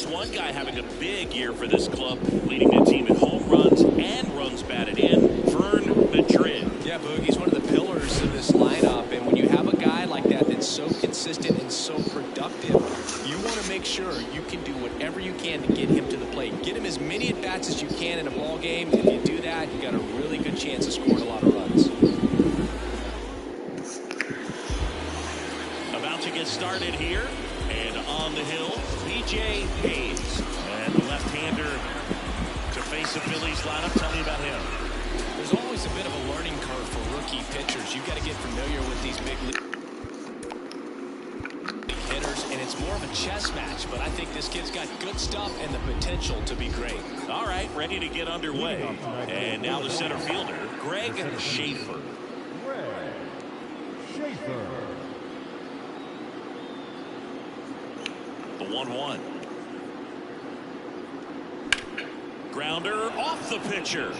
just one guy having a big year for this club, leading the team in home runs and runs batted in, Mlb23. Yeah, Boogie's one of the pillars of this lineup, and when you have a guy like that that's so consistent and so productive, you want to make sure you can do whatever you can to get him to the plate. Get him as many at-bats as you can in a ball game. If you do that, you got a really good chance of scoring a lot of runs. About to get started here, and on the hill, B.J. Hayes. And the left-hander to face the Phillies lineup. Tell me about him. There's always a bit of a learning curve for rookie pitchers. You've got to get familiar with these big league hitters, and it's more of a chess match, but I think this kid's got good stuff and the potential to be great. All right, ready to get underway. And now the center fielder, Greg Schaefer. The 1-1. Grounder off the pitcher.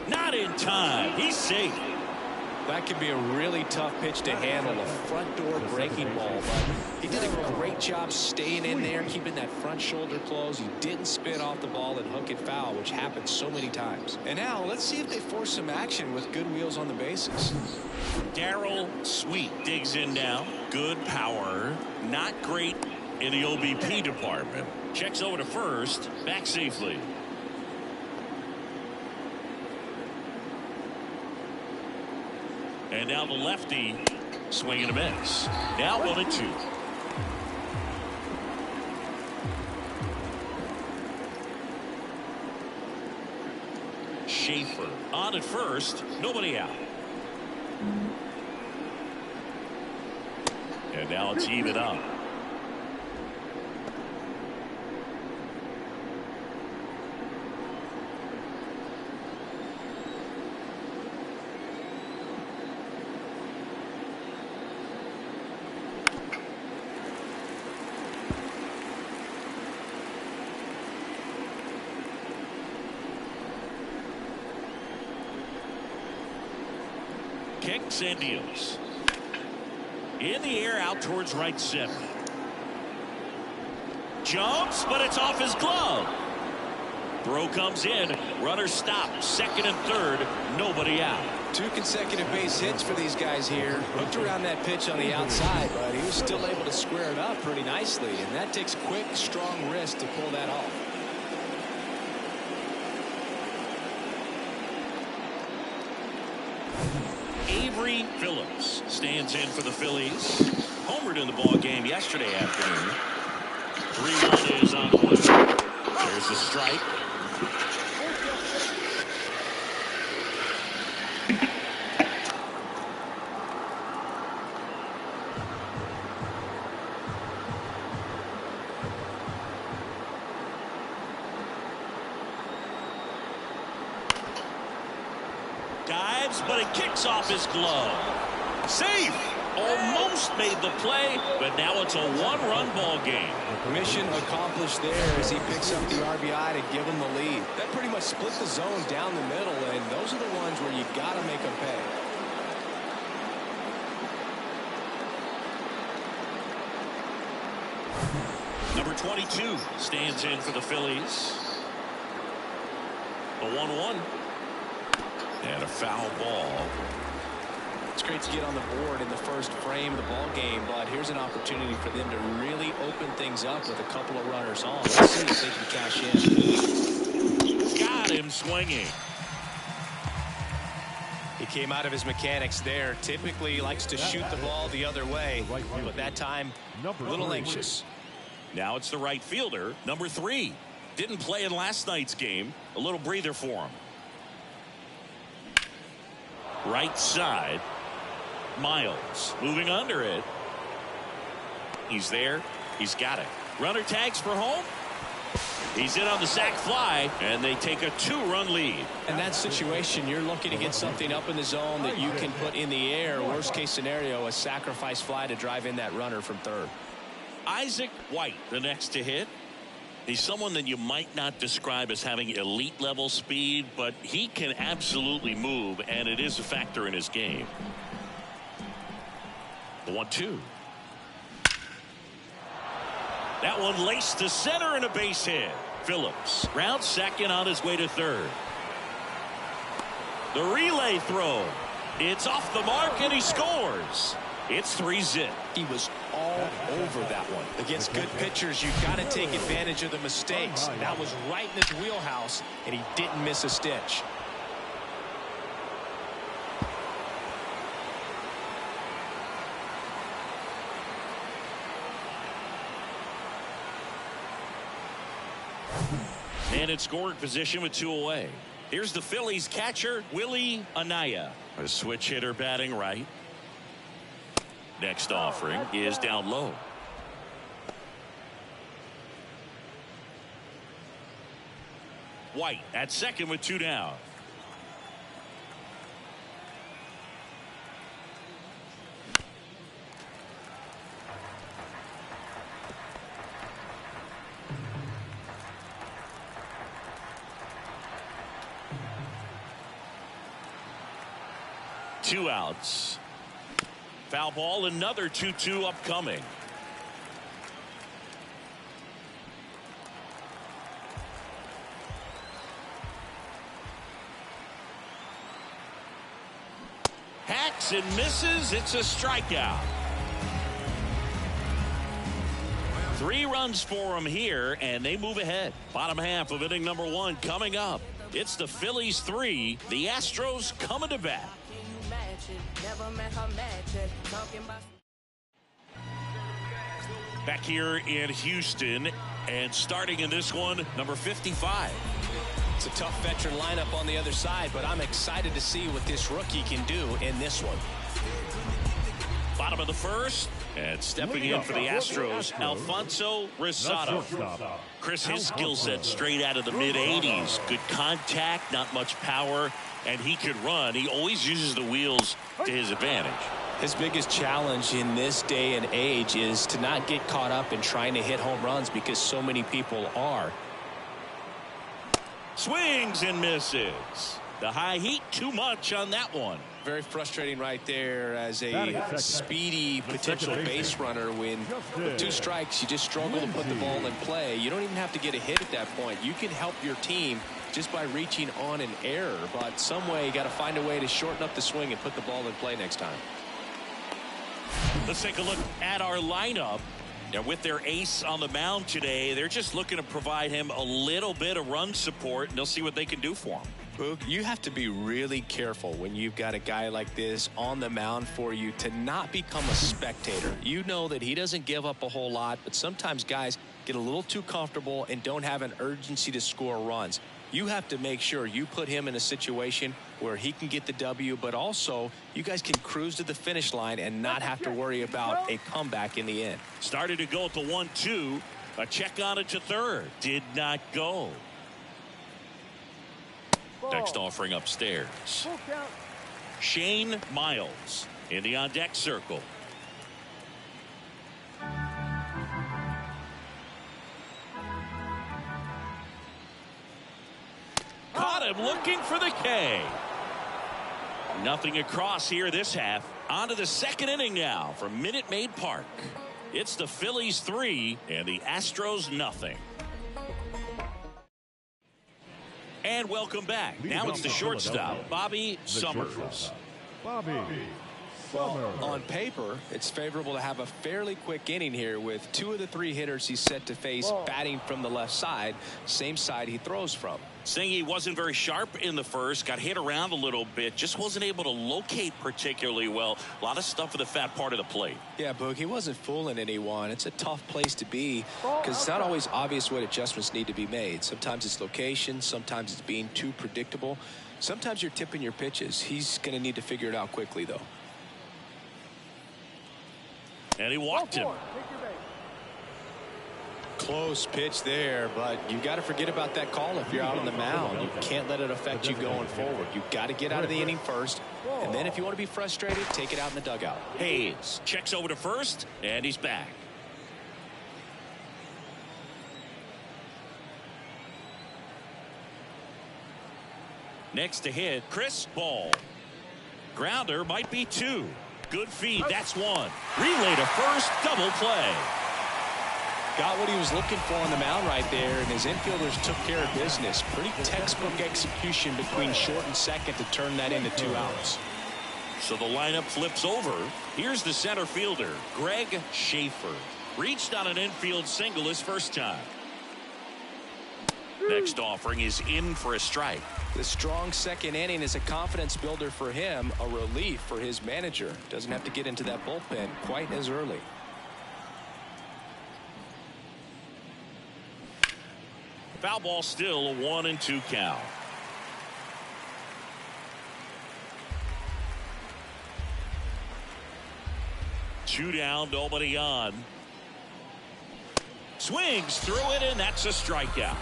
Not in time. He's safe. That could be a really tough pitch to handle, a front door breaking ball, but he did a great job staying in there, keeping that front shoulder closed. He didn't spin off the ball and hook it foul, which happens so many times. And now let's see if they force some action with good wheels on the bases. Darrell Sweet digs in now. Good power. Not great in the OBP department. Checks over to first. Back safely. And now the lefty swinging a miss. Now 1-2. Schaefer on at first. Nobody out. And now it's even up. Kicks and deals. In the air out towards right center. Jumps, but it's off his glove. Throw comes in. Runner stopped. Second and third. Nobody out. 2 consecutive base hits for these guys here. Hooked around that pitch on the outside, but he was still able to square it up pretty nicely. And that takes quick, strong wrist to pull that off. Avery Phillips stands in for the Phillies. Homered in the ball game yesterday afternoon. 3-1 is on the way. There's the strike. Dives, but it kicks off his glove. Safe. Almost made the play, but now it's a 1-run ball game. Mission accomplished there as he picks up the RBI to give him the lead. That pretty much split the zone down the middle, and those are the ones where you got to make them pay. Number 22 stands in for the Phillies. A 1-1. And a foul ball. It's great to get on the board in the first frame of the ball game, but here's an opportunity for them to really open things up with a couple of runners on. Let's see if they can cash in. Got him swinging. He came out of his mechanics there. Typically he likes to shoot the ball the other way, but that time a little anxious. Now it's the right fielder, number 3. Didn't play in last night's game. A little breather for him. Right side. Miles moving under it. He's there. He's got it. Runner tags for home. He's in on the sac fly, and they take a 2-run lead. In that situation, you're looking to get something up in the zone that you can put in the air. Worst case scenario, a sacrifice fly to drive in that runner from third. Isaac White, the next to hit. He's someone that you might not describe as having elite level speed, but he can absolutely move, and it is a factor in his game. The 1-2. That one laced to center and a base hit. Phillips round second on his way to third. The relay throw. It's off the mark and he scores. It's 3-zip. He was all over that one. Against good pitchers, you've got to take advantage of the mistakes. That was right in his wheelhouse, and he didn't miss a stitch. And in scoring position with 2 away. Here's the Phillies catcher, Willie Anaya. A switch hitter batting right. Next offering is down low. White at second with 2 down. Two outs. Foul ball, another 2-2 upcoming. Hacks and misses. It's a strikeout. 3 runs for him here, and they move ahead. Bottom half of inning number 1 coming up. It's the Phillies 3, the Astros coming to bat. Back here in Houston, and starting in this one, number 55. It's a tough veteran lineup on the other side, but I'm excited to see what this rookie can do in this one. Bottom of the first, and stepping in for the Astros, Alfonso Rosado. Chris, his skill set straight out of the mid-80s. Good contact, not much power, and he could run. He always uses the wheels to his advantage. His biggest challenge in this day and age is to not get caught up in trying to hit home runs because so many people are. Swings and misses. The high heat, too much on that one. Very frustrating right there as a speedy potential base runner. When with 2 strikes, you just struggle to put the ball in play. You don't even have to get a hit at that point. You can help your team just by reaching on an error, but some way you got to find a way to shorten up the swing and put the ball in play next time. Let's take a look at our lineup. Now, with their ace on the mound today, they're just looking to provide him a little bit of run support, and they'll see what they can do for him. Boog, you have to be really careful when you've got a guy like this on the mound for you to not become a spectator. You know that he doesn't give up a whole lot, but sometimes guys get a little too comfortable and don't have an urgency to score runs. You have to make sure you put him in a situation where he can get the W, but also you guys can cruise to the finish line and not have to worry about a comeback in the end. Started to go at the 1-2. A check on it to third. Did not go. Next offering upstairs. Shane Miles in the on-deck circle. Caught him looking for the K. Nothing across here this half. On to the second inning now from Minute Maid Park. It's the Phillies 3 and the Astros nothing. And welcome back. Now it's the shortstop, Bobby Summers. Well, on paper, it's favorable to have a fairly quick inning here with 2 of the 3 hitters he's set to face batting from the left side, same side he throws from. Saying he wasn't very sharp in the first, got hit around a little bit, just wasn't able to locate particularly well. A lot of stuff at the fat part of the plate. Yeah, Boog, he wasn't fooling anyone. It's a tough place to be because it's not always obvious what adjustments need to be made. Sometimes it's location, sometimes it's being too predictable. Sometimes you're tipping your pitches. He's going to need to figure it out quickly, though. And he walked him. Close pitch there, but you got to forget about that call if you're out on the mound. You can't let it affect you going forward. You've got to get out of the inning first, and then if you want to be frustrated, take it out in the dugout. Hayes checks over to first, and he's back. Next to hit, Chris Ball. Grounder might be 2. Good feed. That's 1. Relay to first. Double play. Got what he was looking for on the mound right there, and his infielders took care of business. Pretty textbook execution between short and second to turn that into 2 outs. So the lineup flips over. Here's the center fielder, Greg Schaefer. Reached on an infield single his first time. Next offering is in for a strike. The strong second inning is a confidence builder for him, a relief for his manager. Doesn't have to get into that bullpen quite as early. Foul ball, still a 1-2 count. Two down, nobody on. Swings through it, and that's a strikeout.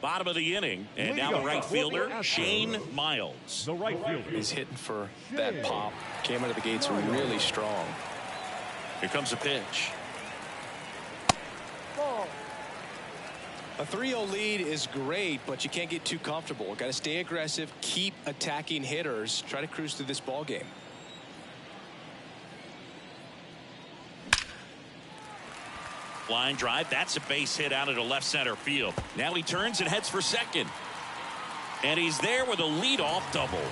Bottom of the inning, and now the right fielder, Shane Miles. The right fielder. He's hitting for that pop. Came out of the gates really strong. Here comes a pitch. A 3-0 lead is great, but you can't get too comfortable. Got to stay aggressive, keep attacking hitters, try to cruise through this ball game. Line drive, that's a base hit out into left center field. Now he turns and heads for second. And he's there with a leadoff double.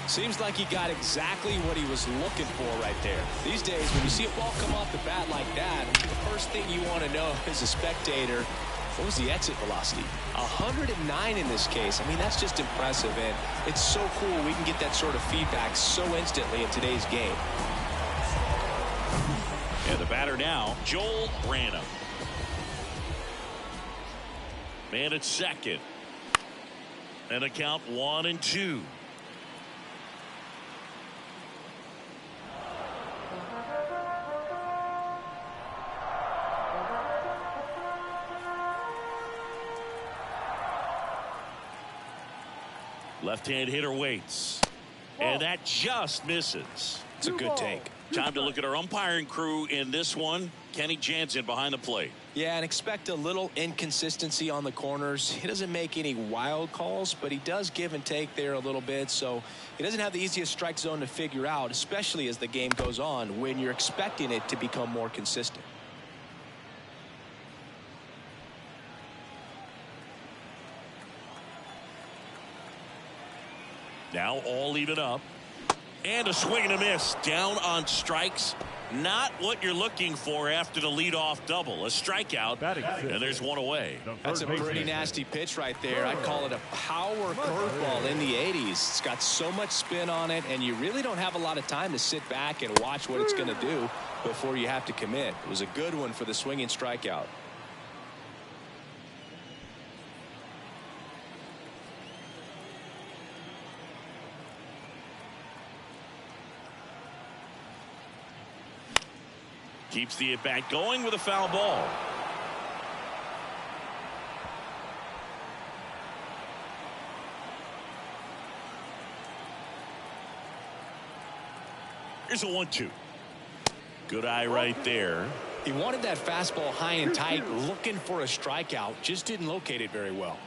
Seems like he got exactly what he was looking for right there. These days, when you see a ball come off the bat like that, the first thing you want to know as a spectator, what was the exit velocity? 109 in this case. I mean, that's just impressive, and it's so cool we can get that sort of feedback so instantly in today's game. And the batter now, Joel Branham. Man at second. And a count 1-2. Left-hand hitter waits. And that just misses. It's a good take. Time to look at our umpiring crew in this one. Kenny Jansen behind the plate. Yeah, and expect a little inconsistency on the corners. He doesn't make any wild calls, but he does give and take there a little bit. So he doesn't have the easiest strike zone to figure out, especially as the game goes on when you're expecting it to become more consistent. Now all even up. And a swing and a miss. Down on strikes. Not what you're looking for after the leadoff double. A strikeout. And there's one away. That's a pretty nasty pitch right there. I'd call it a power curveball in the 80s. It's got so much spin on it, and you really don't have a lot of time to sit back and watch what it's going to do before you have to commit. It was a good one for the swinging strikeout. Keeps the at-bat going with a foul ball. Here's a 1-2. Good eye right there. He wanted that fastball high and tight, looking for a strikeout. Just didn't locate it very well.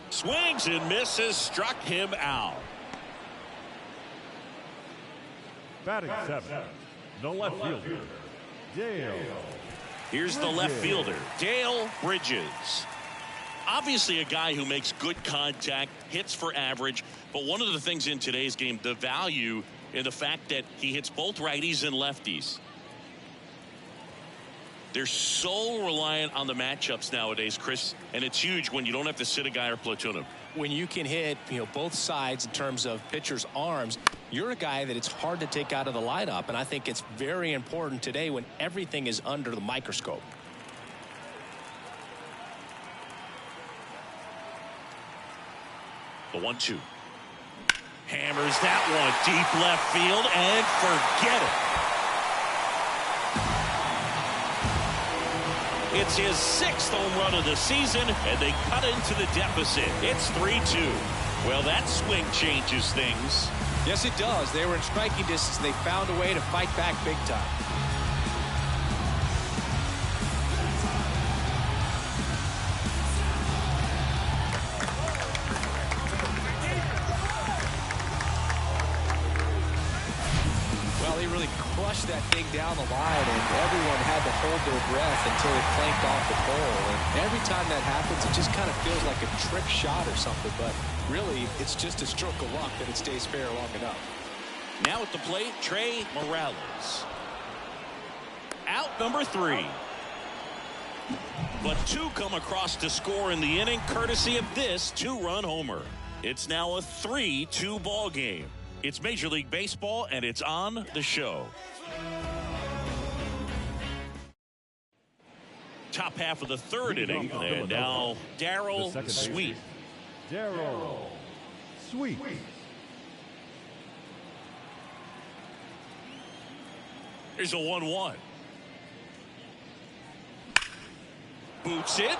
Swings and misses. Struck him out. Batting seven. The left fielder, Dale. Here's the left fielder, Dale Bridges. Obviously a guy who makes good contact, hits for average, but one of the things in today's game, the value in the fact that he hits both righties and lefties. They're so reliant on the matchups nowadays, Chris, and it's huge when you don't have to sit a guy or platoon him. When you can hit, both sides in terms of pitchers' arms, you're a guy that it's hard to take out of the lineup, and I think it's very important today when everything is under the microscope. The 1-2. Hammers that one deep left field and forget it. It's his 6th home run of the season, and they cut into the deficit. It's 3-2. Well, that swing changes things. Yes, it does. They were in striking distance. They found a way to fight back big time. thing down the line, and everyone had to hold their breath until it clanked off the pole. And every time that happens, it just kind of feels like a trick shot or something. But really, it's just a stroke of luck that it stays fair long enough. Now at the plate, Trey Morales. Out number 3. But 2 come across to score in the inning, courtesy of this 2-run homer. It's now a 3-2 ball game. It's Major League Baseball, and it's on the show. Top half of the 3rd inning, and now Darrell Sweet. Darrell Sweet. Here's a 1-1. Boots it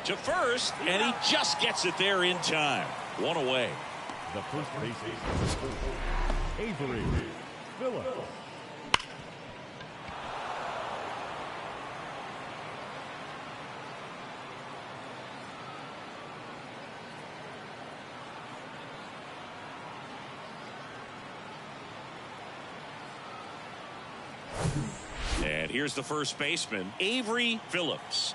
to first, and he just gets it there in time. 1 away. The first baseman, Avery Phillips. And here's the first baseman, Avery Phillips.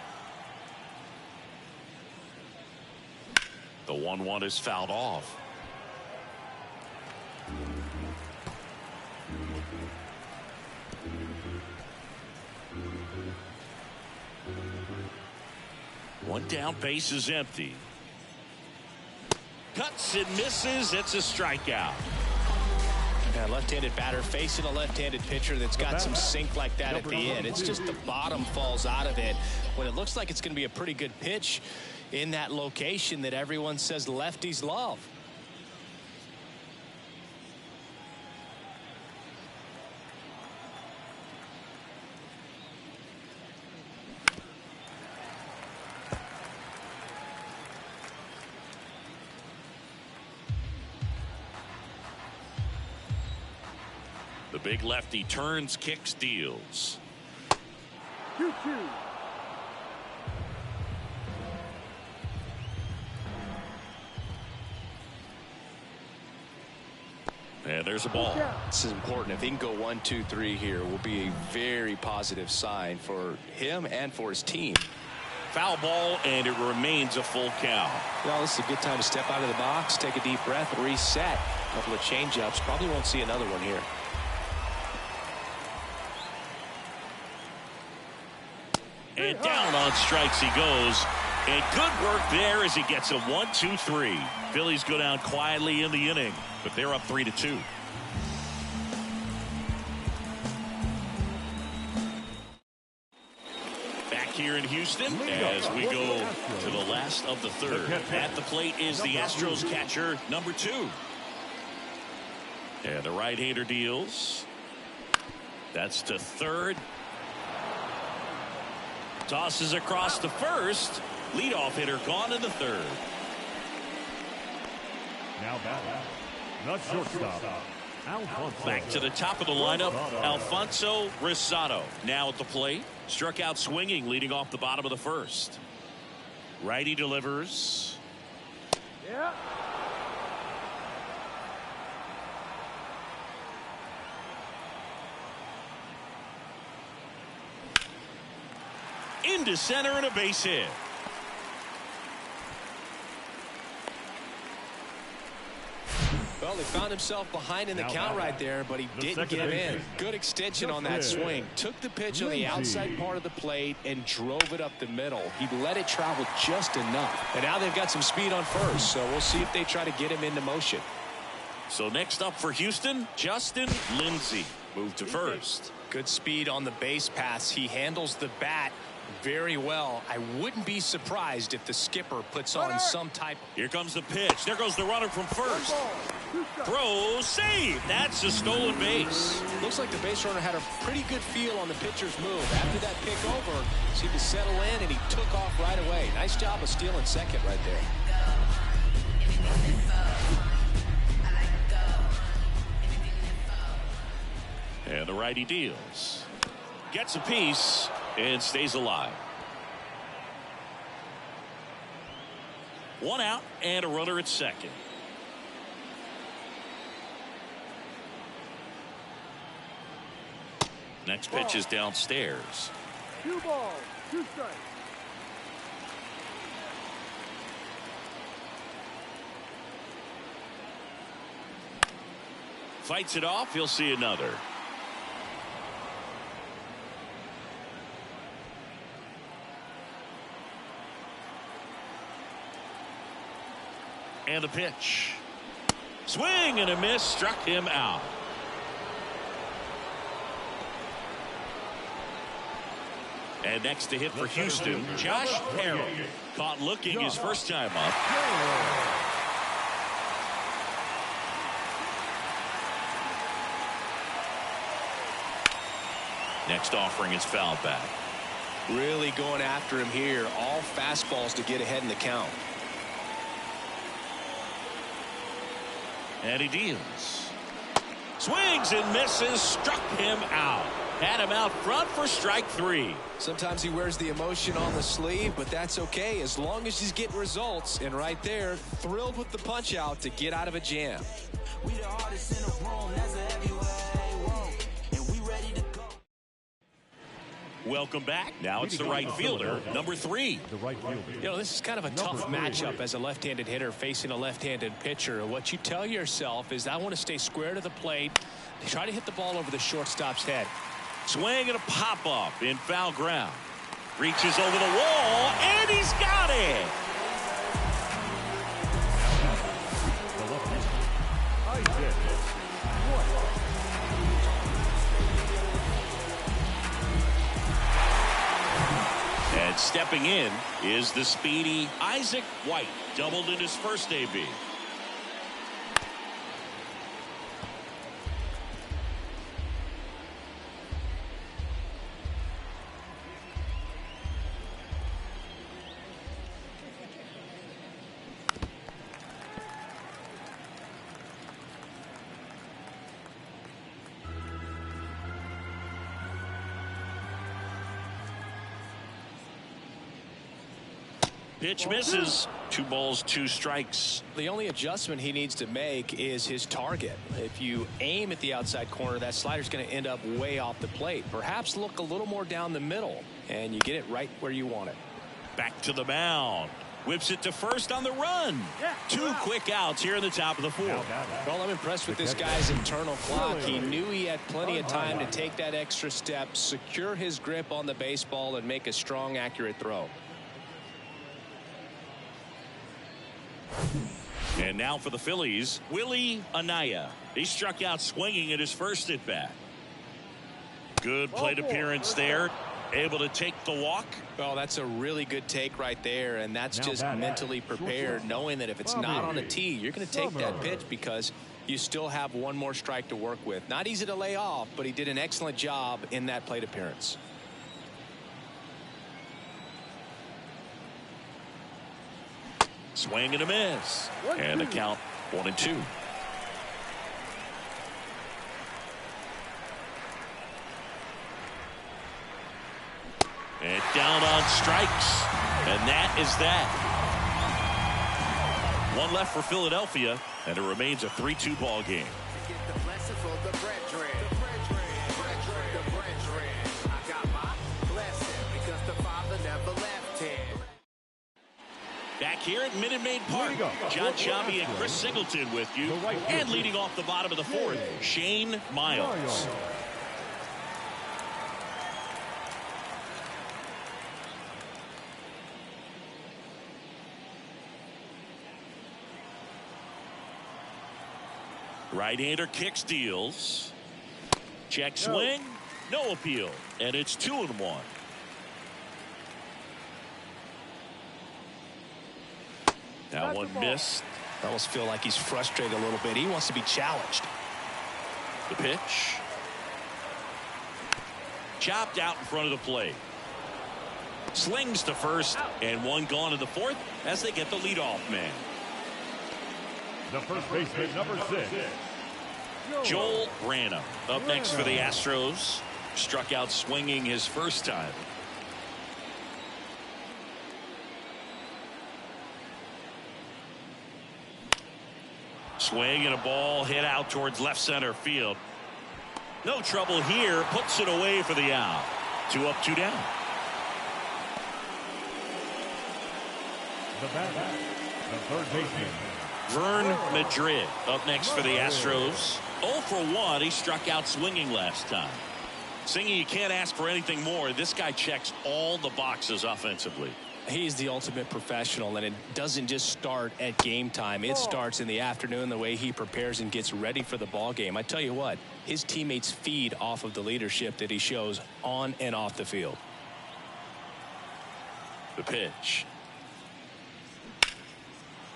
The 1-1 is fouled off. One down, base is empty. Cuts and misses. It's a strikeout. A left-handed batter facing a left-handed pitcher that's got some sink like that at the end. It's just the bottom falls out of it when it looks like it's going to be a pretty good pitch in that location that everyone says lefties love. The big lefty turns, kicks, deals. 2-2. And there's a ball. This is important. If he can go 1, 2, 3 here, will be a very positive sign for him and for his team. Foul ball, and it remains a full count. Well, this is a good time to step out of the box, take a deep breath, reset. A couple of changeups. Probably won't see another one here. And down on strikes he goes. And good work there as he gets a 1-2-3. Phillies go down quietly in the inning, but they're up 3-2. Back here in Houston as we go to the last of the 3rd. At the plate is the Astros catcher, number 2. And the right-hander deals. That's to 3rd. Tosses across to first. Leadoff hitter gone in the 3rd. Now batting, the shortstop, Alfonso. Back to the top of the lineup, Alfonso Rosado. Now at the plate. Struck out swinging, leading off the bottom of the 1st. Righty delivers. Yeah. Into center and a base hit. Well, he found himself behind in the count right there, but he didn't give in. Good extension on that swing. Took the pitch on the outside part of the plate and drove it up the middle. He let it travel just enough. And now they've got some speed on first, so we'll see if they try to get him into motion. So next up for Houston, Justin Lindsay. Moved to first. Good speed on the base pass. He handles the bat very well. I wouldn't be surprised if the skipper puts on some type. Here comes the pitch. There goes the runner from first. Throw, save. That's a stolen base. Looks like the base runner had a pretty good feel on the pitcher's move. After that pick over, seemed to settle in, and he took off right away. Nice job of stealing second right there. And the righty deals. Gets a piece and stays alive. 1 out and a runner at 2nd. 2 2. Next pitch is downstairs. 2 balls, 2 strikes. Fights it off. He'll see another. And the pitch. Swing and a miss. Struck him out. And next to hit for Houston, Josh Harrell. Caught looking his first time up. Next offering is fouled back. Really going after him here. All fastballs to get ahead in the count. And he deals. Swings and misses. Struck him out. Had him out front for strike 3. Sometimes he wears the emotion on the sleeve, but that's okay as long as he's getting results. And right there, thrilled with the punch out to get out of a jam. We the hardest in the room, that's a heavyweight, whoa, and we ready to go. Welcome back. Now it's the right fielder, number 3. The right fielder. You know, this is kind of a tough matchup as a left-handed hitter facing a left-handed pitcher. What you tell yourself is, I want to stay square to the plate, try to hit the ball over the shortstop's head. Swing and a pop-up in foul ground. Reaches over the wall, and he's got it. The left fielder. Isaac. And stepping in is the speedy Isaac White. Doubled in his first AB. Pitch misses. 2 balls, 2 strikes. The only adjustment he needs to make is his target. If you aim at the outside corner, that slider's going to end up way off the plate. Perhaps look a little more down the middle, and you get it right where you want it. Back to the mound. Whips it to first on the run. 2 quick outs here in the top of the 4th. Well, I'm impressed with this guy's internal clock. He knew he had plenty of time to take that extra step, secure his grip on the baseball, and make a strong, accurate throw. And now for the Phillies, Willie Anaya. He struck out swinging at his first at bat. Good plate appearance there. Able to take the walk. Well, that's a really good take right there, and that's just mentally prepared, knowing that if it's not on a tee, you're going to take that pitch because you still have one more strike to work with. Not easy to lay off, but he did an excellent job in that plate appearance. Swing and a miss. And the count 1-2. And down on strikes. And that is that. 1 left for Philadelphia, and it remains a 3-2 ball game. Back here at Minute Maid Park, John Sciambi and Chris Singleton with you. And leading off the bottom of the 4th, Shane Miles. Right-hander kicks, deals. Check swing, no appeal, and it's 2-1. That one missed. I almost feel like he's frustrated a little bit. He wants to be challenged. The pitch. Chopped out in front of the plate. Slings to first, and 1 gone in the 4th as they get the leadoff man. The first baseman, number 6. Joel Branham up next for the Astros. Struck out swinging his first time. Swing and a ball hit out towards left center field. No trouble here. Puts it away for the out. 2 up, 2 down. The batter, the third baseman, Mlb23 up next for the Astros. 0 for 1. He struck out swinging last time. Singing, you can't ask for anything more. This guy checks all the boxes offensively. He's the ultimate professional, and it doesn't just start at game time. It starts in the afternoon, the way he prepares and gets ready for the ball game. I tell you what, his teammates feed off of the leadership that he shows on and off the field. The pitch.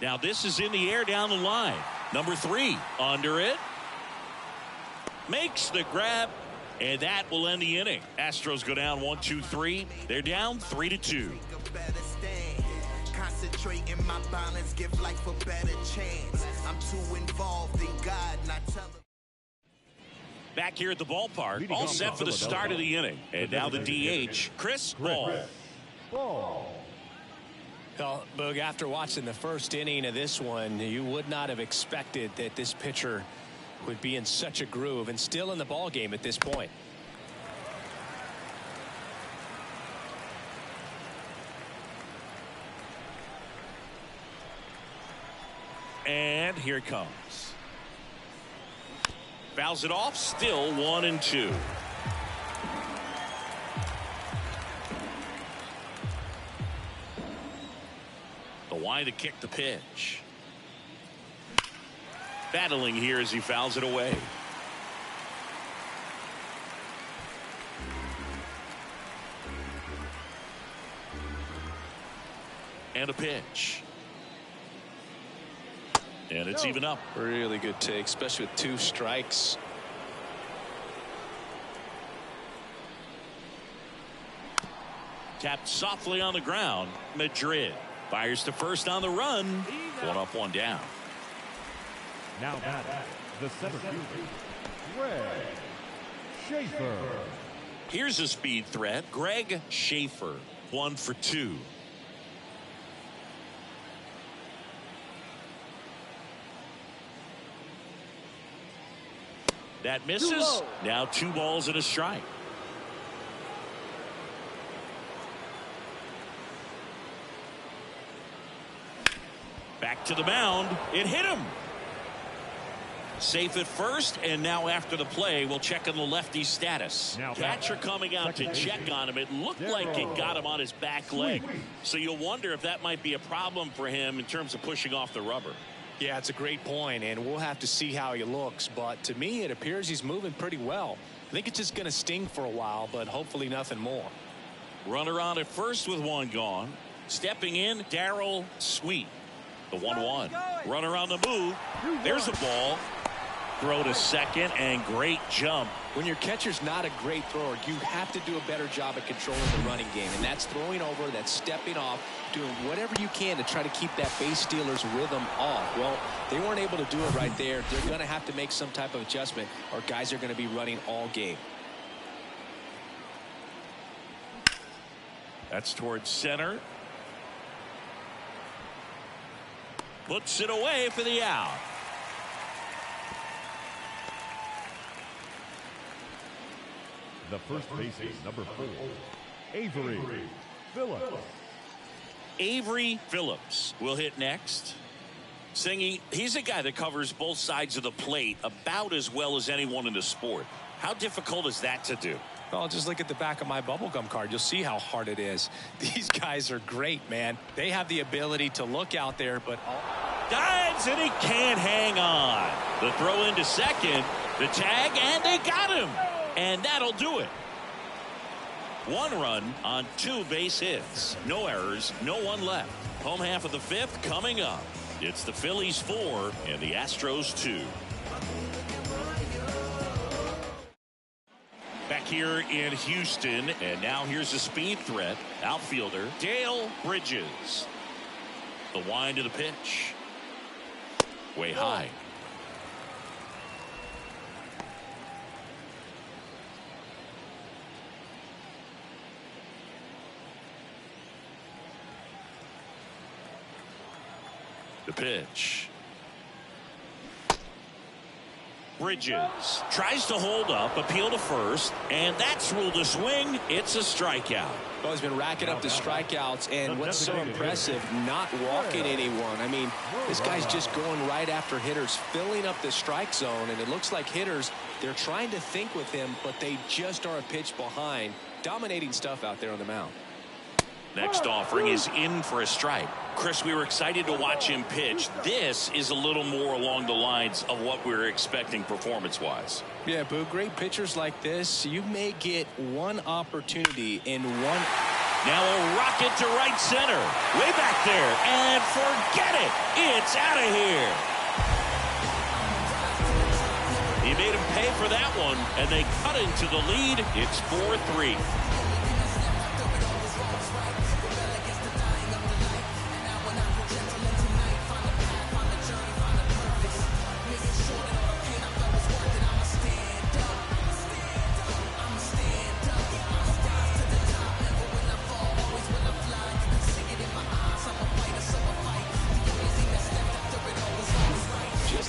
Now this is in the air down the line. Number 3 under it. Makes the grab, and that will end the inning. Astros go down 1, 2, 3. They're down 3-2. Concentrate in my balance, give life a better chance. I'm too involved in God, not telling. Back here at the ballpark, all set for the start of the inning. And now the DH, Chris Ball. Well, Boog, after watching the first inning of this one, you would not have expected that this pitcher would be in such a groove and still in the ball game at this point. And here it comes. Fouls it off, still 1-2. The wide to kick the pitch. Battling here as he fouls it away. And a pitch. And it's even up. Really good take, especially with 2 strikes. Tapped softly on the ground. Madrid fires to first on the run. 1 up, 1 down. Now batting, the center fielder, Greg Schaefer. Here's a speed threat. Greg Schaefer, 1 for 2. That misses. Now 2 balls and a strike. Back to the mound. It hit him. Safe at first, and now after the play, we'll check on the lefty's status. Catcher coming out to check on him. It looked like it got him on his back leg. So you'll wonder if that might be a problem for him in terms of pushing off the rubber. Yeah, it's a great point, and we'll have to see how he looks. But to me, it appears he's moving pretty well. I think it's just going to sting for a while, but hopefully nothing more. Runner on at first with 1 gone. Stepping in, Darrell Sweet. The 1-1. Runner on the move. There's a ball. Throw to second, and great jump. When your catcher's not a great thrower, you have to do a better job at controlling the running game, and that's throwing over, that's stepping off, doing whatever you can to try to keep that base stealer's rhythm off. Well, they weren't able to do it right there. They're going to have to make some type of adjustment, or guys are going to be running all game. That's towards center. Puts it away for the out. The first baseman, number 4, Avery Phillips. Avery Phillips will hit next. Singing, he's a guy that covers both sides of the plate about as well as anyone in the sport. How difficult is that to do? Well, just look at the back of my bubblegum card. You'll see how hard it is. These guys are great, man. They have the ability to look out there, but... Dives, and he can't hang on. The throw into second, the tag, and they got him. And that'll do it. 1 run on 2 base hits. No errors, no one left. Home half of the 5th coming up. It's the Phillies 4 and the Astros 2. Back here in Houston, and now here's a speed threat. Outfielder Dale Bridges. The wind to the pitch. Way high. The pitch. Bridges tries to hold up, appeal to first, and that's ruled a swing. It's a strikeout. Well, he's been racking up the strikeouts, and what's so impressive, not walking anyone. I mean, this guy's just going right after hitters, filling up the strike zone, and it looks like hitters, they're trying to think with him, but they just are a pitch behind. Dominating stuff out there on the mound. Next offering is in for a strike. Chris, we were excited to watch him pitch. This is a little more along the lines of what we were expecting performance-wise. Yeah, Boo, great pitchers like this, you may get one opportunity in one. Now a rocket to right center. Way back there. And forget it. It's out of here. He made him pay for that one, and they cut into the lead. It's 4-3.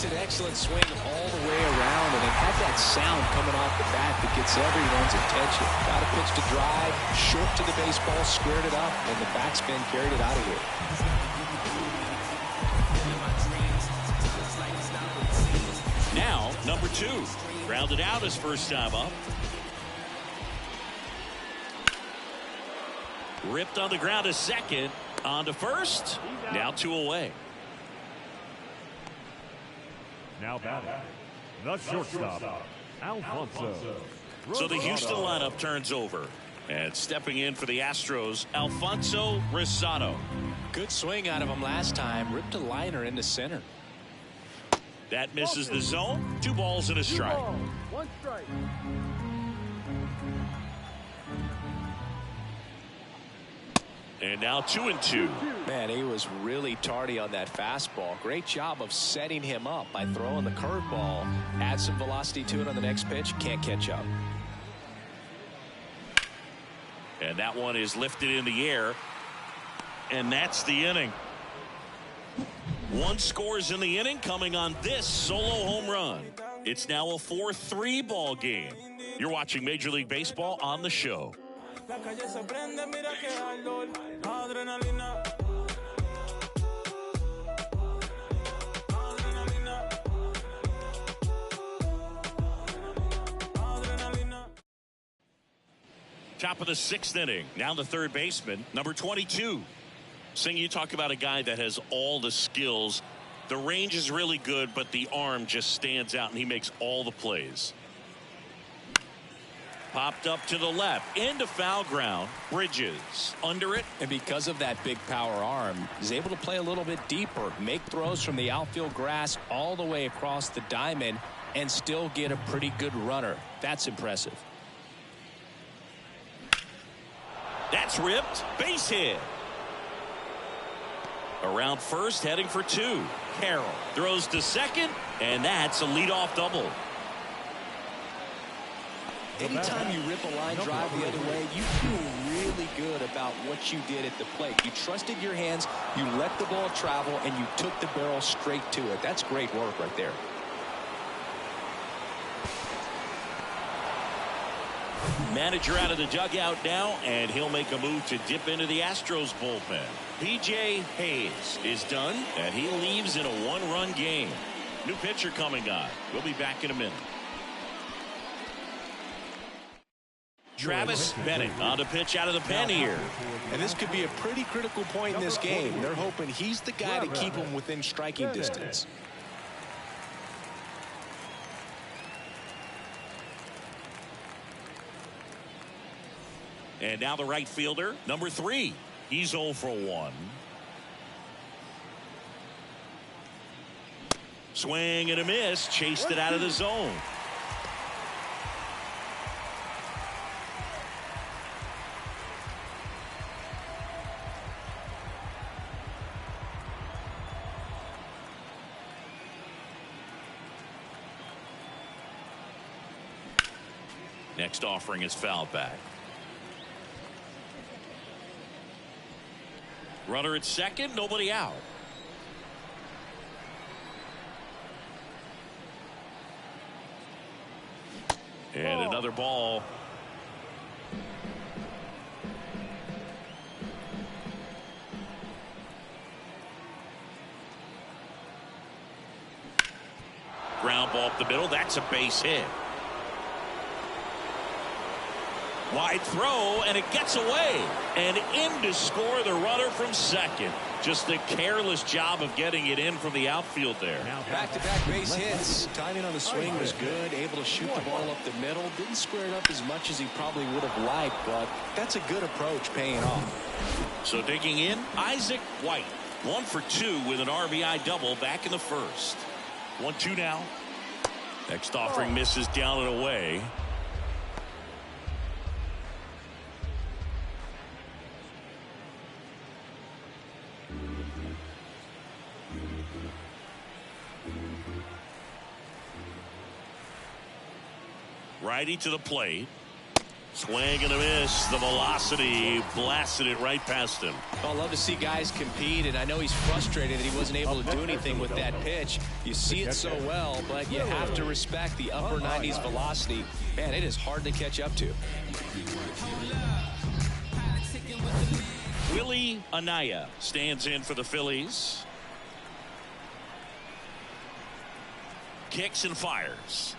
Excellent swing all the way around, and it had that sound coming off the bat that gets everyone's attention. Got a pitch to drive, short to the baseball, squared it up, and the backspin carried it out of here. Now, number 2. Grounded out his first time up. Ripped on the ground to second. On to first. Now 2 away. Now batting, the shortstop, Alfonso. So the Houston lineup turns over. And stepping in for the Astros, Alfonso Rosado. Good swing out of him last time. Ripped a liner into center. That misses the zone. 2 balls and a strike. 1 strike. And now 2-2. Man, he was really tardy on that fastball. Great job of setting him up by throwing the curveball. Add some velocity to it on the next pitch. Can't catch up. And that one is lifted in the air. And that's the inning. 1 scores in the inning coming on this solo home run. It's now a 4-3 ball game. You're watching Major League Baseball on the show. La calle se prende, mira que ardor, adrenalina. Top of the 6th inning. Now the third baseman, number 22. Sing, you talk about a guy that has all the skills. The range is really good, but the arm just stands out, and he makes all the plays. Popped up to the left, into foul ground. Bridges under it. And because of that big power arm, he's able to play a little bit deeper, make throws from the outfield grass all the way across the diamond, and still get a pretty good runner. That's impressive. That's ripped. Base hit. Around first, heading for 2. Carroll throws to second, and that's a leadoff double. Anytime you rip a line drive the other way, you feel really good about what you did at the plate. You trusted your hands, you let the ball travel, and you took the barrel straight to it. That's great work right there. Manager out of the dugout now, and he'll make a move to dip into the Astros bullpen. P.J. Hayes is done, and he leaves in a 1-run game. New pitcher coming on. We'll be back in a minute. Travis Bennett on the pitch out of the pen here. And this could be a pretty critical point in this game. They're hoping he's the guy to keep him within striking distance. And now the right fielder, number 3. He's 0 for 1. Swing and a miss. Chased it out of the zone. Next offering is fouled back. Runner at second, nobody out. And another ball. Ground ball up the middle. That's a base hit. Wide throw, and it gets away. And in to score the runner from second. Just a careless job of getting it in from the outfield there. Back-to-back base hits. Timing on the swing was good. Able to shoot the ball up the middle. Didn't square it up as much as he probably would have liked, but that's a good approach paying off. So digging in, Isaac White. 1 for 2 with an RBI double back in the first. 1-2 now. Next offering misses down and away. Righty to the plate. Swing and a miss. The velocity blasted it right past him. I love to see guys compete, and I know he's frustrated that he wasn't able to do anything with that pitch. You see it so well, but you have to respect the upper 90s velocity. Man, it is hard to catch up to. Willie Anaya stands in for the Phillies. Kicks and fires.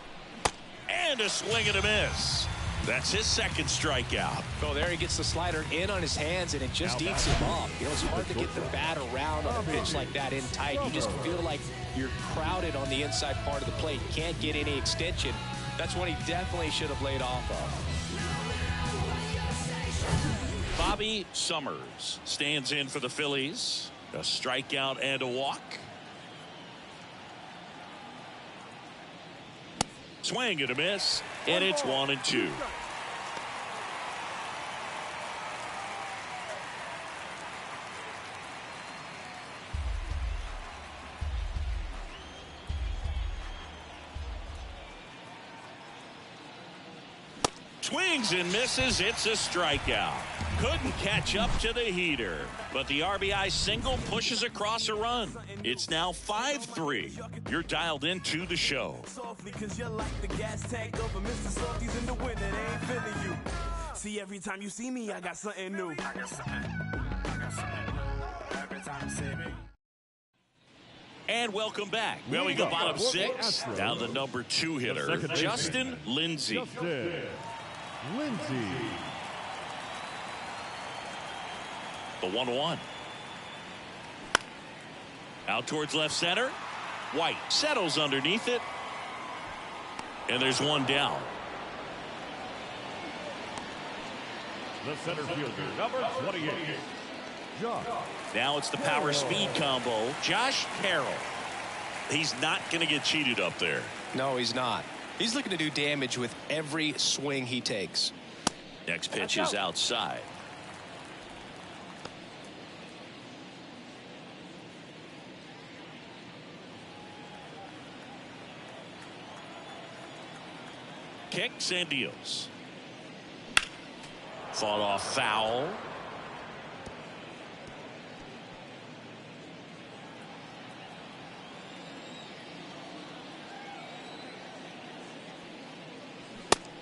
And a swing and a miss. That's his second strikeout. Oh, there he gets the slider in on his hands, and it just eats him up. You know, it's hard to get the bat around on a pitch like that in tight. You just feel like you're crowded on the inside part of the plate. Can't get any extension. That's what he definitely should have laid off of. Bobby Summers stands in for the Phillies. A strikeout and a walk. Swing and a miss, and it's 1-2. Swings and misses. It's a strikeout. Couldn't catch up to the heater, but the RBI single pushes across a run. It's now 5-3. You're dialed into the show. See, every time you see me, I got something new. And welcome back. Well, we go bottom 6. Now the number 2 hitter, Justin Lindsay. The 1-1. Out towards left center. White settles underneath it. And there's one down. The center fielder, number 28. Josh. Now it's the power speed combo. Josh Carroll. He's not going to get cheated up there. No, he's not. He's looking to do damage with every swing he takes. Next pitch is outside. Kicks and deals. Fought off foul.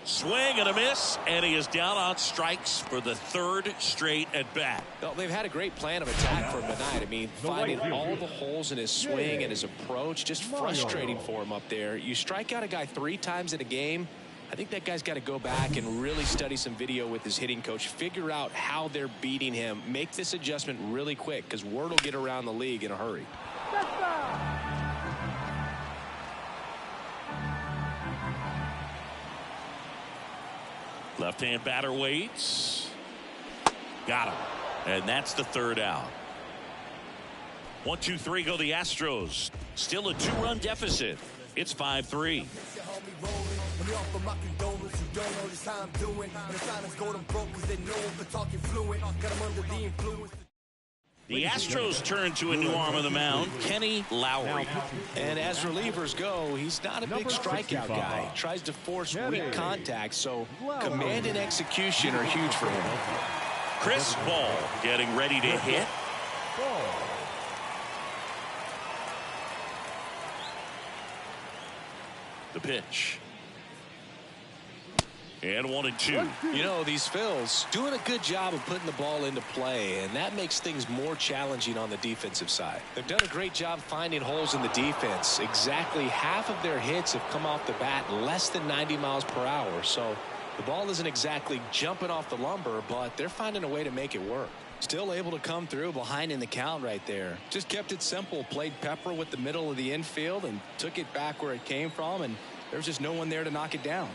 Swing and a miss, and he is down on strikes for the 3rd straight at bat. Well, they've had a great plan of attack for him tonight. I mean, finding all the holes in his swing and his approach, just frustrating for him up there. You strike out a guy 3 times in a game, I think that guy's got to go back and really study some video with his hitting coach, figure out how they're beating him, make this adjustment really quick, because word will get around the league in a hurry. Left-hand batter waits. Got him. And that's the 3rd out. 1-2-3 go the Astros. Still a 2-run deficit. It's 5-3. The Astros turn to a new arm on the mound, Kenny Lowry. And as relievers go, he's not a big strikeout guy. He tries to force weak contact, so command and execution are huge for him. Chris Ball getting ready to hit. The pitch. And 1-2. You know, these Phils doing a good job of putting the ball into play, and that makes things more challenging on the defensive side. They've done a great job finding holes in the defense. Exactly half of their hits have come off the bat less than 90 miles per hour. So the ball isn't exactly jumping off the lumber, but they're finding a way to make it work. Still able to come through behind in the count right there. Just kept it simple. Played pepper with the middle of the infield and took it back where it came from, and there's just no one there to knock it down.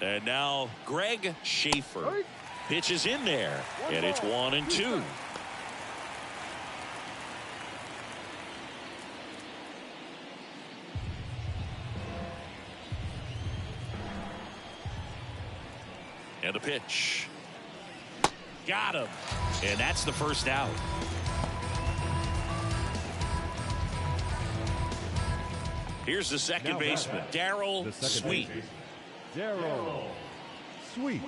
And now Greg Schaefer pitches in there, and it's 1-2. And a pitch. Got him. And that's the first out. Here's the second baseman, Darryl Sweet. Darryl Sweet.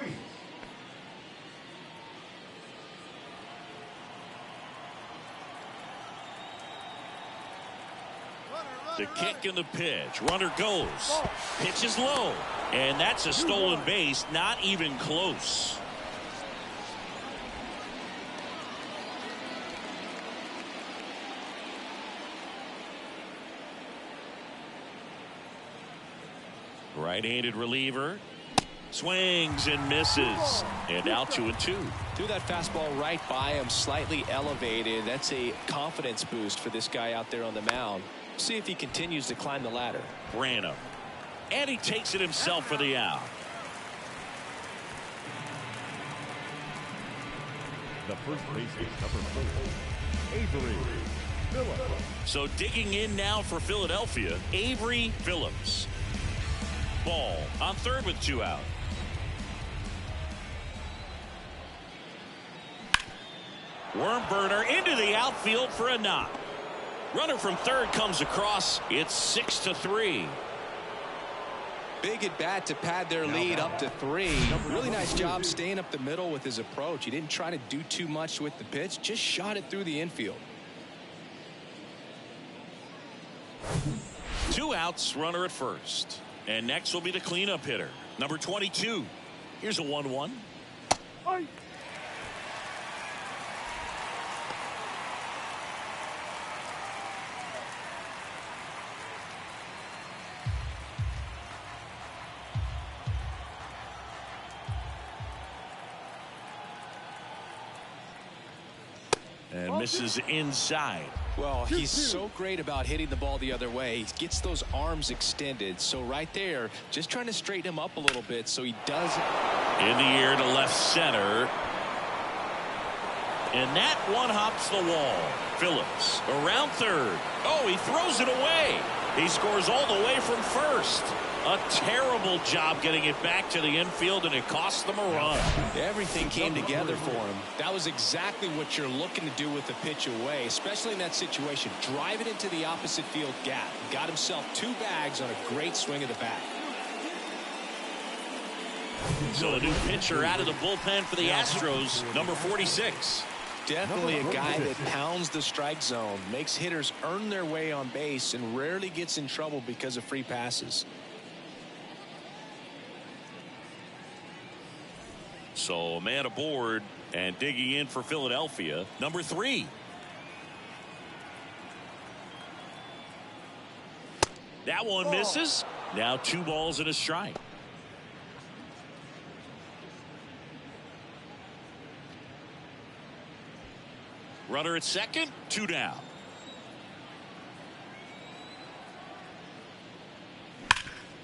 The kick and the pitch. Runner goes. Pitch is low. And that's a stolen base. Not even close. Right-handed reliever. Swings and misses. And now 2-2. Threw that fastball right by him, slightly elevated. That's a confidence boost for this guy out there on the mound. See if he continues to climb the ladder. Branham. And he takes it himself for the out. The first baseman, number 4, Avery Phillips. So digging in now for Philadelphia, Avery Phillips. Ball on third with 2 out. Worm burner into the outfield for a knock. Runner from third comes across. It's 6-3. Big at bat to pad their lead up to 3. Really nice job staying up the middle with his approach. He didn't try to do too much with the pitch, just shot it through the infield. 2 outs, runner at first. And next will be the cleanup hitter, number 22. Here's a 1-1. And misses inside. Well, he's so great about hitting the ball the other way. He gets those arms extended. So right there, just trying to straighten him up a little bit so he doesn't. In the air to left center. And that one hops the wall. Phillips around third. Oh, he throws it away. He scores all the way from first. A terrible job getting it back to the infield, and it cost them a run. Everything came together for him. That was exactly what you're looking to do with the pitch away, especially in that situation. Drive it into the opposite field gap. Got himself 2 bags on a great swing of the bat. So a new pitcher out of the bullpen for the Astros, number 46. Definitely a guy that pounds the strike zone, makes hitters earn their way on base, and rarely gets in trouble because of free passes. So a man aboard and digging in for Philadelphia, number 3. That one misses. Now 2 balls and a strike. Runner at second, 2 down.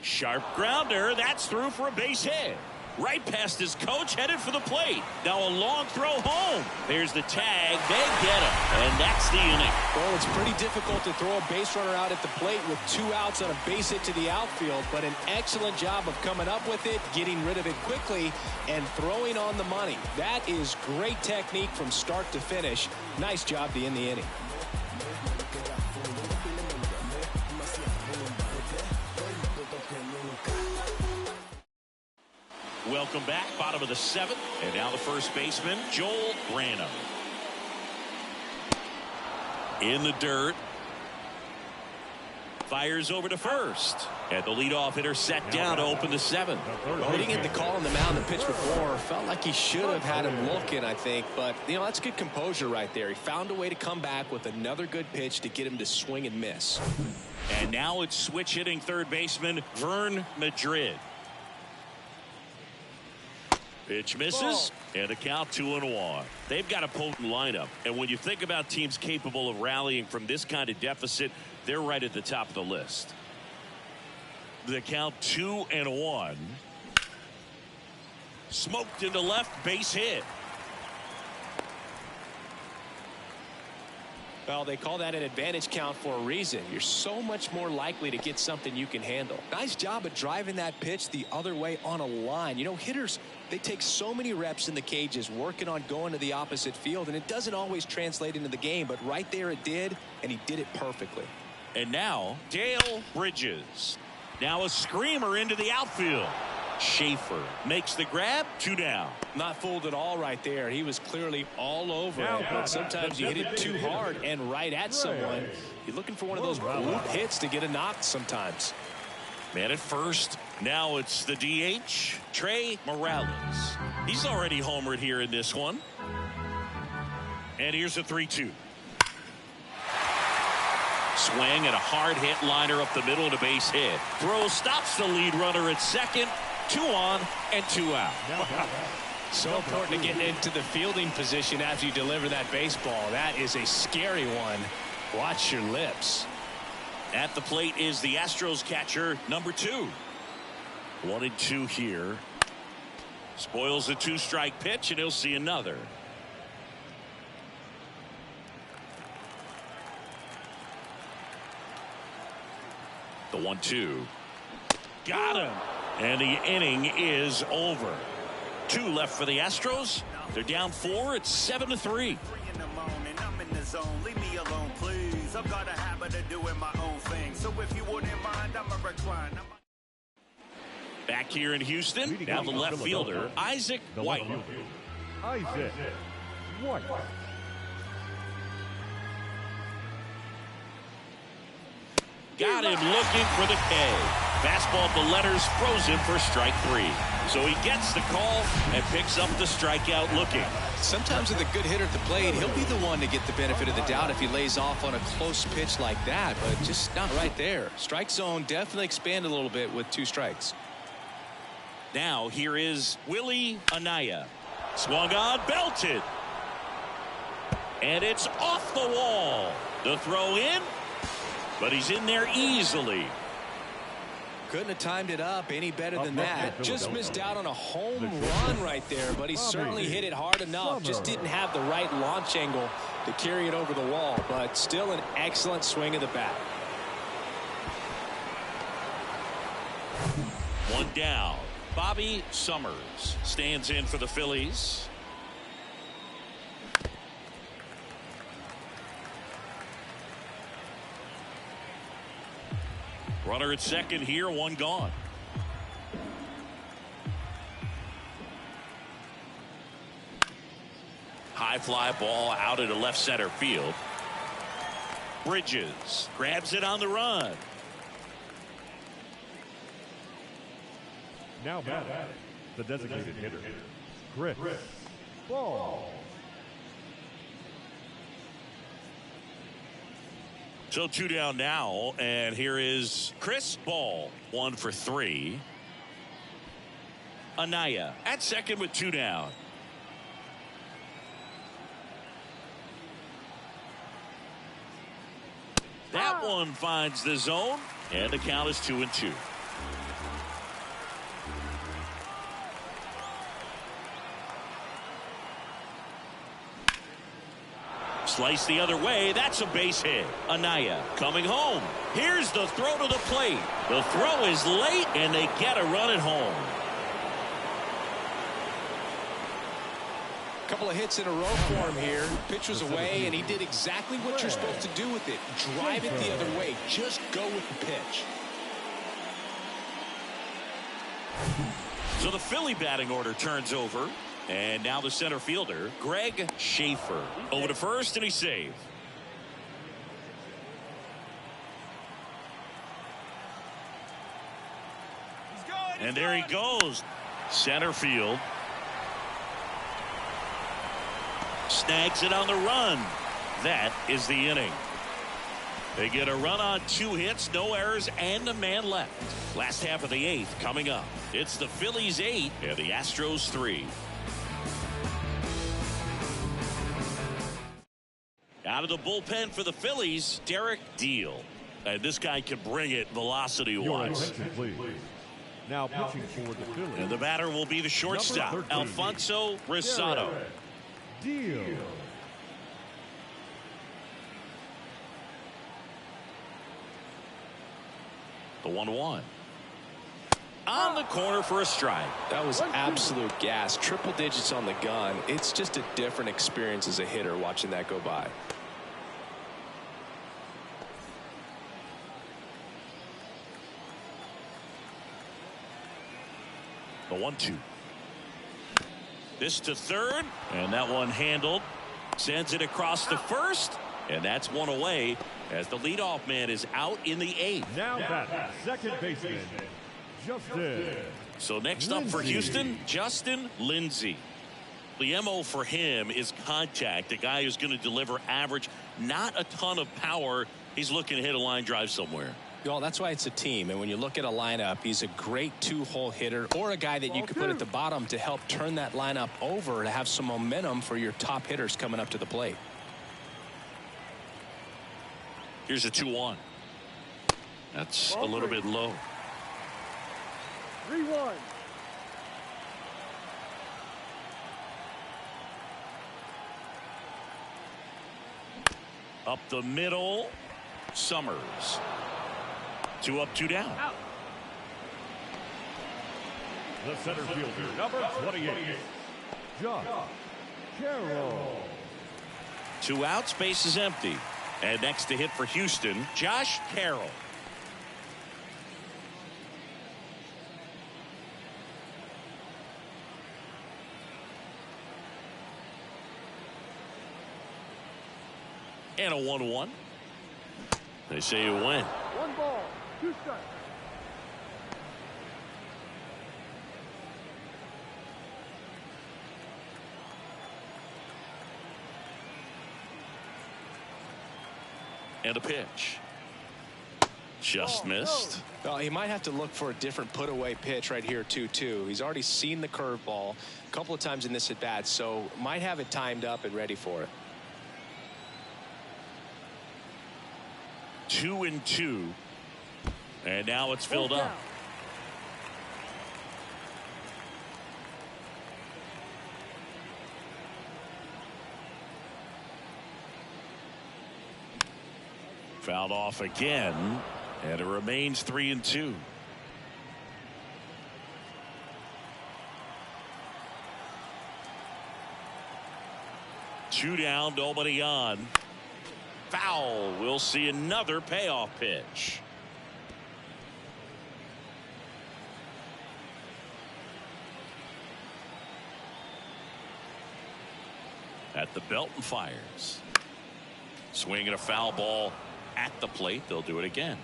Sharp grounder. That's through for a base hit. Right past his coach, headed for the plate. Now a long throw home. There's the tag. They get him. And that's the inning. Well, it's pretty difficult to throw a base runner out at the plate with 2 outs on a base hit to the outfield, but an excellent job of coming up with it, getting rid of it quickly, and throwing on the money. That is great technique from start to finish. Nice job to end the inning. Welcome back, bottom of the 7th, and now the first baseman, Joel Branham. In the dirt. Fires over to first. And the leadoff hitter set down to open the 7th. Well, he didn't get the call on the mound the pitch before. Felt like he should have had him looking, I think. But, you know, that's good composure right there. He found a way to come back with another good pitch to get him to swing and miss. And now it's switch hitting third baseman Vern Madrid. Pitch misses, and a count 2-1. They've got a potent lineup, and when you think about teams capable of rallying from this kind of deficit, they're right at the top of the list. The count 2-1. Smoked into left, base hit. Well, they call that an advantage count for a reason. You're so much more likely to get something you can handle. Nice job of driving that pitch the other way on a line. You know, hitters, they take so many reps in the cages working on going to the opposite field, and it doesn't always translate into the game, but right there it did, and he did it perfectly. And now Dale Bridges. Now a screamer into the outfield. Schaefer makes the grab. 2 down. Not fooled at all right there. He was clearly all over it. But sometimes you hit it too hard and right at someone. You're looking for one of those bloop hits to get a knock sometimes. Man at first. Now it's the DH, Trey Morales. He's already homered here in this one. And here's a 3-2. Swing and a hard hit liner up the middle and a base hit. Throw stops the lead runner at second. 2 on and 2 out. So important to get into the fielding position after you deliver that baseball. That is a scary one. Watch your lips. At the plate is the Astros catcher, number 2. 1-2 here. Spoils a 2-strike pitch, and he'll see another. The 1-2. Got him. And the inning is over. 2 left for the Astros. They're down 4. It's 7-3. 3 in the morning, I'm in the zone. Leave me alone, please. I've got a habit of doing my own thing. So if you wouldn't mind, I'm a recline. Back here in Houston. Now the left fielder, Isaac White. Isaac White. Got him looking for the K. Fastball at the letters, froze him for strike 3. So he gets the call and picks up the strikeout looking. Sometimes with a good hitter at the plate, he'll be the one to get the benefit of the doubt if he lays off on a close pitch like that, but just not right there. Strike zone definitely expanded a little bit with 2 strikes. Now here is Willie Anaya. Swung on, belted. And it's off the wall. The throw in, but he's in there easily. Couldn't have timed it up any better than that. Just missed out on a home run right there, but he certainly hit it hard enough. Just didn't have the right launch angle to carry it over the wall, but still an excellent swing of the bat. 1 down. Bobby Summers stands in for the Phillies. Runner at second here, 1 gone. High fly ball out into left center field. Bridges grabs it on the run. Now batting, the designated hitter, Chris Ball. So 2 down now, and here is Chris Ball. 1 for 3. Anaya at second with 2 down. That one finds the zone, and the count is 2-2. Slice the other way. That's a base hit. Anaya coming home. Here's the throw to the plate. The throw is late, and they get a run at home. Couple of hits in a row for him here. Pitch was away, and he did exactly what you're supposed to do with it. Drive it the other way. Just go with the pitch. So the Philly batting order turns over. And now the center fielder, Greg Schaefer. Over to first, and he's safe. And there he goes. Center field. Snags it on the run. That is the inning. They get a run on 2 hits, no errors, and a man left. Last half of the 8th coming up. It's the Phillies 8 and the Astros 3. Out of the bullpen for the Phillies, Derek Deal. And this guy can bring it velocity-wise. Now pitching for the Phillies. And the batter will be the shortstop, Alfonso Rosado. Deal. The 1-1. On the corner for a strike. That was absolute gas. Triple digits on the gun. It's just a different experience as a hitter watching that go by. The 1-2. This to third, and that one handled. Sends it across to first, and that's one away as the leadoff man is out in the 8th. Now that second baseman, Justin. So next up for Houston, Justin Lindsay. The MO for him is contact. A guy who's going to deliver average, not a ton of power. He's looking to hit a line drive somewhere. Well, that's why it's a team. And when you look at a lineup, he's a great 2-hole hitter or a guy that you could put at the bottom to help turn that lineup over to have some momentum for your top hitters coming up to the plate. Here's a 2-1. That's a little bit low. 3-1. Up the middle, Summers. 2 up, 2 down. Out. The center fielder, number 28, Josh Carroll. 2 outs, base is empty. And next to hit for Houston, Josh Carroll. And a 1-1. They say you win. 1 ball, 2 strikes. And a pitch. Just missed. Well, he might have to look for a different put away pitch right here 2-2. He's already seen the curveball a couple of times in this at bat, so might have it timed up and ready for it. 2-2. And now it's filled up. Fouled off again, and it remains 3-2. Two down, nobody on. Foul. We'll see another payoff pitch. At the belt and fires. Swinging a foul ball at the plate. They'll do it again.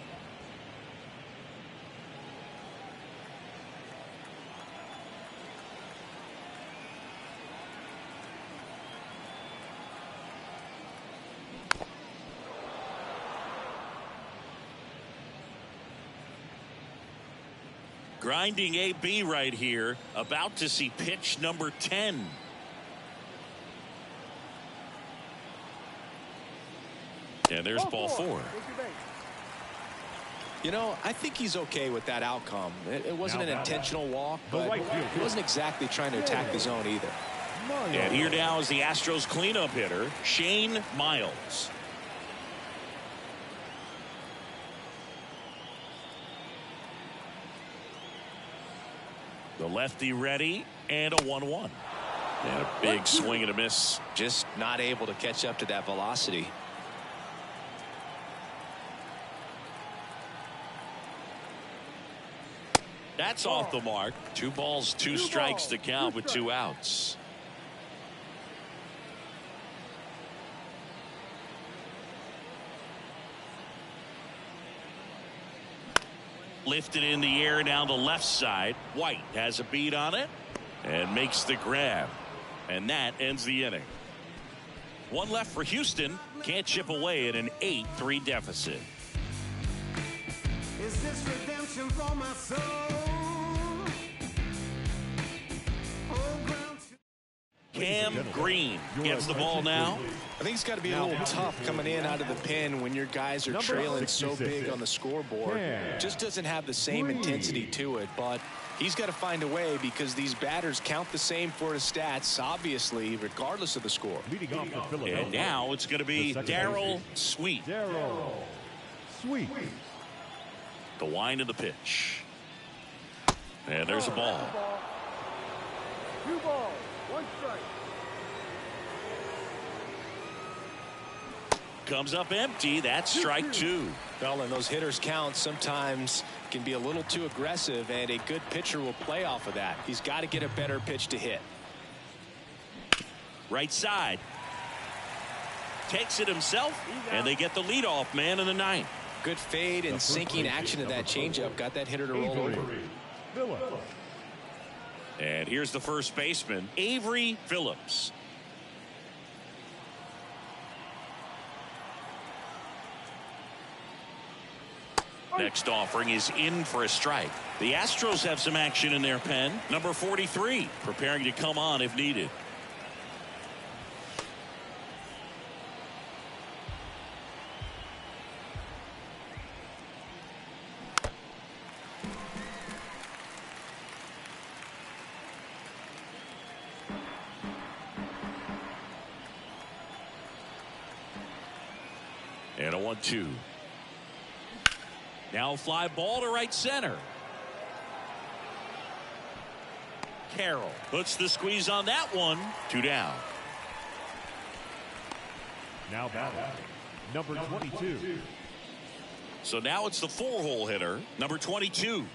Grinding AB right here, about to see pitch number 10. And there's ball 4. You know, I think he's okay with that outcome. It wasn't an intentional walk, but he wasn't exactly trying to attack the zone either. And here now is the Astros cleanup hitter, Shane Miles. The lefty ready, and a 1-1. And a big swing and a miss. Just not able to catch up to that velocity. That's off the mark. 2 balls, 2 strikes to count with 2 outs. Lifted in the air down the left side. White has a beat on it and makes the grab. And that ends the inning. One left for Houston. Can't chip away at an 8-3 deficit. Is this redemption for my soul? Oh, ground. Cam Green gets the ball now. I think it's got to be a little tough coming in out of the pen when your guys are trailing so big on the scoreboard. Just doesn't have the same intensity to it, but he's got to find a way because these batters count the same for his stats, obviously, regardless of the score. And now it's going to be Darryl Sweet. Sweet. The wind of the pitch. And there's a ball. 2 balls, 1 strike. Comes up empty. That's strike 2. Well, and those hitters count sometimes can be a little too aggressive, and a good pitcher will play off of that. He's got to get a better pitch to hit. Right side. Takes it himself, and they get the leadoff man in the 9th. Good fade and sinking action of that changeup. Got that hitter to roll over. And here's the first baseman, Avery Phillips. Next offering is in for a strike. The Astros have some action in their pen. Number 43 preparing to come on if needed. And a 1-2. Now fly ball to right center. Carroll puts the squeeze on that one. 2 down. Now batting, number 22. So now it's the 4-hole hitter, number 22.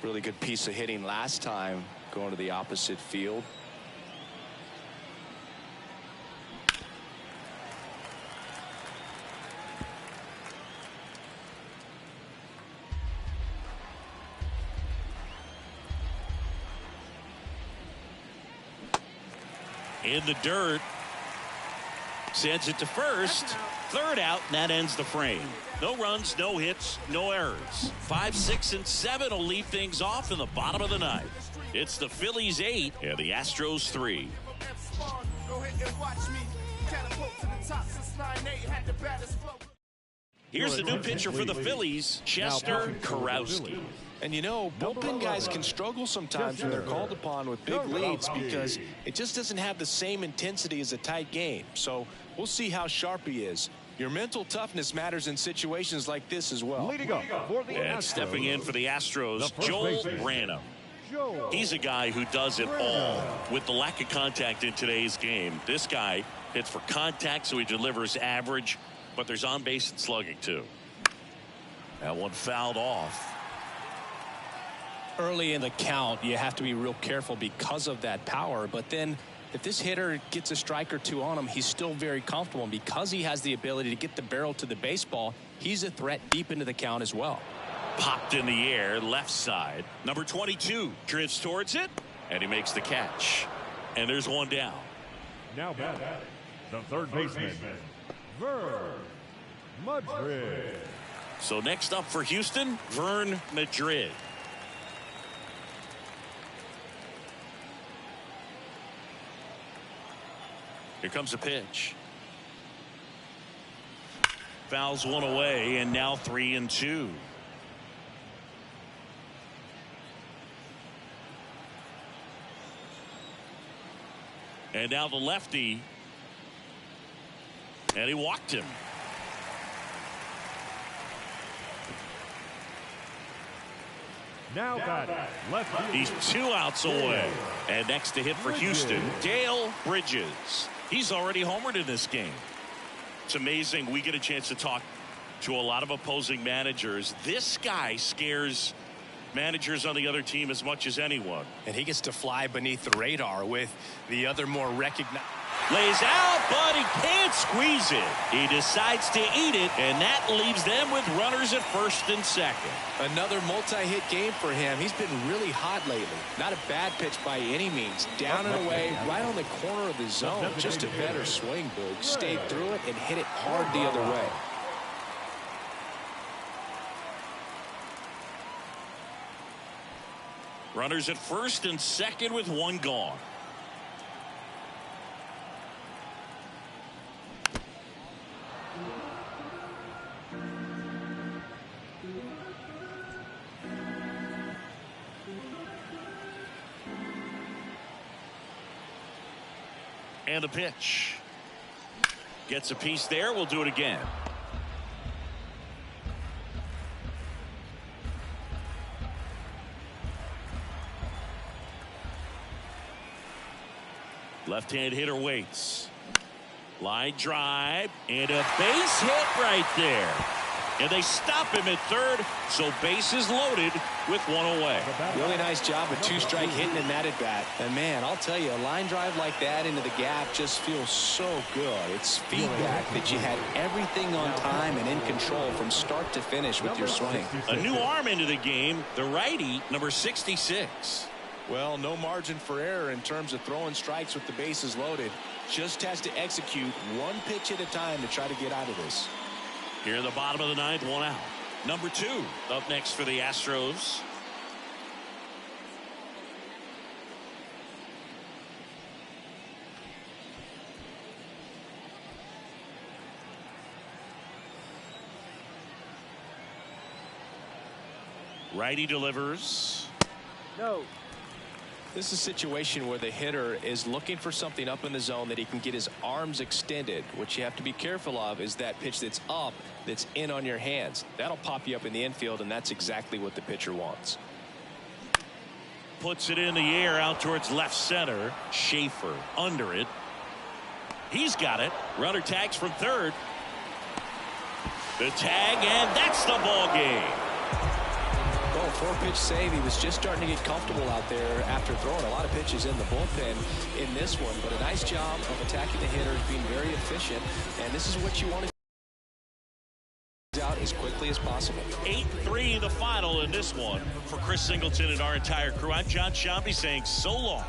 Really good piece of hitting last time going to the opposite field. In the dirt. Sends it to first. 3rd out, and that ends the frame. No runs, no hits, no errors. 5, 6, and 7 will leave things off in the bottom of the 9th. It's the Phillies 8 and the Astros 3. Here's the new pitcher for the Phillies, Chester Karowski. And you know, bullpen guys can struggle sometimes when they're called upon with big leads because it just doesn't have the same intensity as a tight game. So we'll see how sharp he is. Your mental toughness matters in situations like this as well. Leading up for the And Astros, stepping in for the Astros, Joel Branham. He's a guy who does it all. With the lack of contact in today's game, this guy hits for contact, so he delivers average, but there's on base and slugging too. That one fouled off. Early in the count, you have to be real careful because of that power. But then if this hitter gets a strike or 2 on him, he's still very comfortable. And because he has the ability to get the barrel to the baseball, he's a threat deep into the count as well. Popped in the air, left side. Number 22 drifts towards it, and he makes the catch. And there's 1 down. now batting, the 3rd baseman, Vern Madrid. So next up for Houston, Vern Madrid. Here comes a pitch. Fouls one away, and now 3-2. And now the lefty. And he walked him. Now batting, left field. He's 2 outs away. And next to hit for Houston, Dale Bridges. He's already homered in this game. It's amazing. We get a chance to talk to a lot of opposing managers. This guy scares managers on the other team as much as anyone. And he gets to fly beneath the radar with the other more recognized. Lays out, but he can't squeeze it. He decides to eat it, and that leaves them with runners at first and second. Another multi-hit game for him. He's been really hot lately. Not a bad pitch by any means. Down and away, right on the corner of the zone. Just a better swing, Boog. Stayed through it and hit it hard the other way. Runners at first and second with one gone. And the pitch. Gets a piece there. We'll do it again. Left-hand hitter waits. Line drive and a base hit right there. And they stop him at third, so bases loaded with one away. Really nice job with two-strike hitting in that at-bat. And, man, I'll tell you, a line drive like that into the gap just feels so good. It's feedback that you had everything on time and in control from start to finish with your swing. A new arm into the game, the righty, number 66. Well, no margin for error in terms of throwing strikes with the bases loaded. Just has to execute one pitch at a time to try to get out of this. Here in the bottom of the ninth, one out. Number 2 up next for the Astros. Righty delivers. No. This is a situation where the hitter is looking for something up in the zone that he can get his arms extended. What you have to be careful of is that pitch that's up, that's in on your hands. That'll pop you up in the infield, and that's exactly what the pitcher wants. Puts it in the air out towards left center. Schaefer under it. He's got it. Runner tags from third. The tag, and that's the ball game. Oh, 4-pitch save. He was just starting to get comfortable out there after throwing a lot of pitches in the bullpen in this one. But a nice job of attacking the hitters, being very efficient. And this is what you want to do out as quickly as possible. 8-3 the final in this one. For Chris Singleton and our entire crew, I'm John Shambi saying so long.